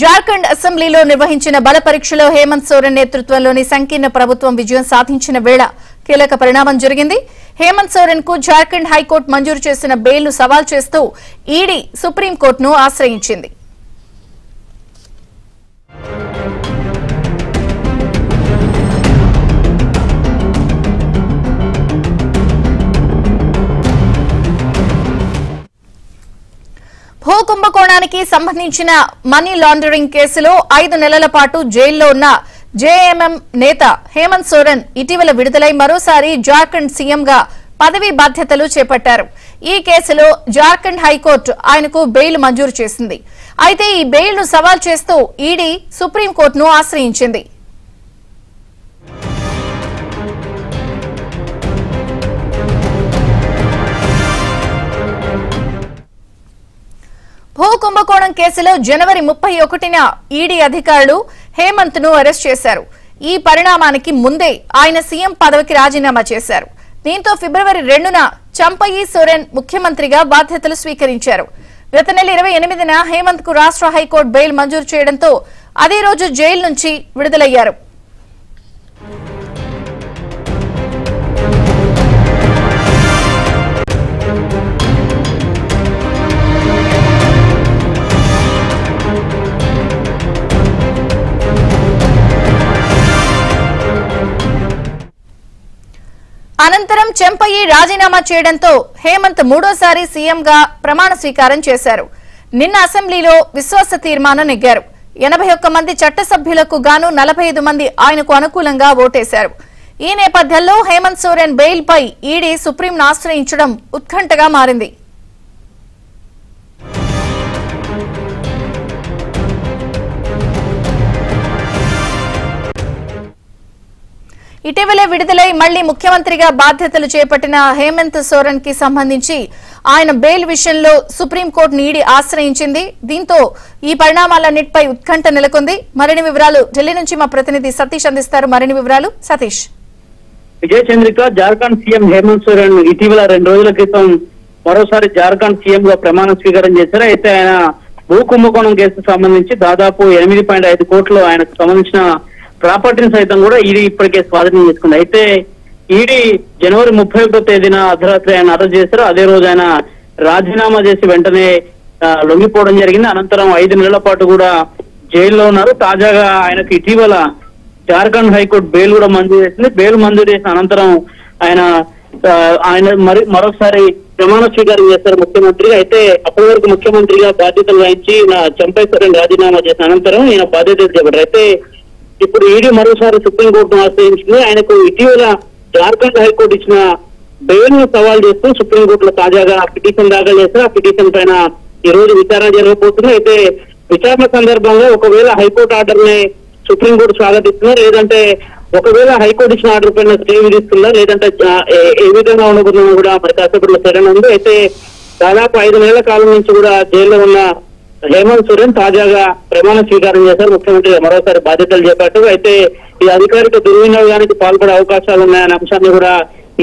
జార్ఖండ్ అసెంబ్లీలో నిర్వహించిన బల పరీక్షలో హేమంత్ సోరెన్ నేతృత్వంలోని సంకీర్ణ ప్రభుత్వం విజయం సాధించిన వేళ కీలక పరిణామం జరిగింది. హేమంత్ సోరెన్ కు జార్ఖండ్ హైకోర్టు మంజూరు చేసిన బెయిల్ ను సవాల్ చేస్తూ ఈడీ సుప్రీంకోర్టును ఆశ్రయించింది. భూ కుంభకోణానికి సంబంధించిన మనీ లాండరింగ్ కేసులో 5 నెలల పాటు జైల్లో ఉన్న జేఎంఎం నేత హేమంత్ సోరెన్ ఇటీవల విడుదలై మరోసారి జార్ఖండ్ సీఎంగా పదవీ బాధ్యతలు చేపట్టారు. ఈ కేసులో జార్ఖండ్ హైకోర్టు ఆయనకు బెయిల్ మంజూరు చేసింది. అయితే ఈ బెయిల్ ను సవాల్ చేస్తూ ఈడీ సుప్రీంకోర్టును ఆశ్రయించింది. భూ కుంభకోణం కేసులో జనవరి 31న ఈడీ అధికారులు హేమంత్ ను అరెస్ట్ చేశారు. ఈ పరిణామానికి ముందే ఆయన సీఎం పదవికి రాజీనామా చేశారు. దీంతో ఫిబ్రవరి 2న చంపయి సోరెన్ ముఖ్యమంత్రిగా బాధ్యతలు స్వీకరించారు. గత నెల 28న హేమంత్ కు రాష్ట్ర హైకోర్టు బెయిల్ మంజూరు చేయడంతో అదే రోజు జైలు నుంచి విడుదలయ్యారు. అనంతరం చంపయి రాజీనామా చేయడంతో హేమంత్ మూడోసారి సీఎంగా ప్రమాణ స్వీకారం చేశారు. నిన్న అసెంబ్లీలో విశ్వాస తీర్మానం నెగ్గారు. 81 మంది చట్టసభ్యులకు గాను 45 మంది ఆయనకు అనుకూలంగా ఓటేశారు. ఈ నేపథ్యంలో హేమంత్ సోరెన్ బెయిల్ పై ఈడీ సుప్రీంను ఆశ్రయించడం ఉత్కంఠగా మారింది. ఇటీవలే విడుదలై మళ్లీ ముఖ్యమంత్రిగా బాధ్యతలు చేపట్టిన హేమంత్ సోరెన్ కి సంబంధించి ఆయన బెయిల్ విషయంలో సుప్రీంకోర్టు ఈడీ ఆశ్రయించింది. దీంతో ఈ పరిణామాలన్నిటిపై ఉత్కంఠ నెలకొంది. మరిన్ని వివరాలు ఢిల్లీ నుంచి మా ప్రతినిధి సతీష్ అందిస్తారు. మరిన్ని వివరాలు సతీష్. విజయచంద్రిక, జార్ఖండ్ సీఎం హేమంత్ సోరెన్ ఇటీవల 2 రోజుల క్రితం మరోసారి జార్ఖండ్ సీఎం గా ప్రమాణ స్వీకారం చేశారు. అయితే ఆయన భూ కుంభకోణం కేసుకు సంబంధించి దాదాపు 8.5 కోట్లు ఆయనకు సంబంధించిన ప్రాపర్టీని సైతం కూడా ఈడీ ఇప్పటికే స్వాధీనం చేసుకుంది. అయితే ఈడీ జనవరి 31వ తేదీన అర్ధరాత్రి ఆయన అరెస్ట్ చేశారు. అదే రోజు ఆయన రాజీనామా చేసి వెంటనే లొంగిపోవడం జరిగింది. అనంతరం 5 నెలల పాటు కూడా జైల్లో ఉన్నారు. తాజాగా ఆయనకు ఇటీవల జార్ఖండ్ హైకోర్టు బెయిల్ కూడా మంజూరు చేసింది. బెయిల్ మంజూరు చేసిన అనంతరం ఆయన మరొకసారి ప్రమాణ స్వీకారం చేస్తారు ముఖ్యమంత్రిగా. అయితే అప్పటి వరకు ముఖ్యమంత్రిగా బాధ్యతలు వహించి చంపై సోరెన్ రాజీనామా చేసిన అనంతరం ఈయన బాధ్యతలు చేపట్టారు. అయితే ఇప్పుడు ఈడీ మరోసారి సుప్రీంకోర్టును ఆశ్రయించింది. ఆయనకు ఇటీవల జార్ఖండ్ హైకోర్టు ఇచ్చిన బెయిల్ ను సవాల్ చేస్తూ సుప్రీంకోర్టులో తాజాగా పిటిషన్ దాఖలు చేశారు. ఆ పిటిషన్ పైన ఈ రోజు విచారణ జరగబోతుంది. అయితే విచారణ సందర్భంగా ఒకవేళ హైకోర్టు ఆర్డర్ ని సుప్రీంకోర్టు స్వాగతిస్తుందా, లేదంటే ఒకవేళ హైకోర్టు ఇచ్చిన ఆర్డర్ పైన స్టే విధిస్తుందా, లేదంటే ఏ విధంగా ఉండబోతుందో కూడా మరి కాసేపట్లో సరైన ఉంది. అయితే దాదాపు 5 నెలల కాలం నుంచి కూడా జైల్లో ఉన్న హేమంత్ సోరెన్ తాజాగా ప్రమాణ స్వీకారం చేశారు. ముఖ్యమంత్రిగా మరోసారి బాధ్యతలు చేపట్టారు. అయితే ఈ అధికారిక దుర్వినియోగానికి పాల్పడే అవకాశాలు ఉన్నాయనే అంశాన్ని కూడా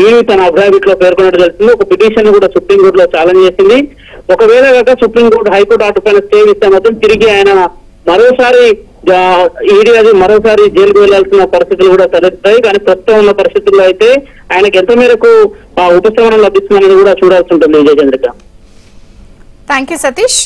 ఈడీ తన అఫిడవిట్ లో పేర్కొన్నట్టు తెలుస్తుంది. ఒక పిటిషన్ కూడా సుప్రీంకోర్టులో ఛాలెంజ్ చేసింది. ఒకవేళ కాక సుప్రీంకోర్టు హైకోర్టు ఆర్డర్ పైన స్టే ఇస్తే మాత్రం తిరిగి ఆయన మరోసారి జైలుకు వెళ్లాల్సిన పరిస్థితులు కూడా తలెత్తాయి. కానీ ప్రస్తుతం ఉన్న పరిస్థితుల్లో అయితే ఆయనకు ఎంత మేరకు ఉపశమనం లభిస్తుందనేది కూడా చూడాల్సి ఉంటుంది. విజయచంద్రిక. Thank you Satish.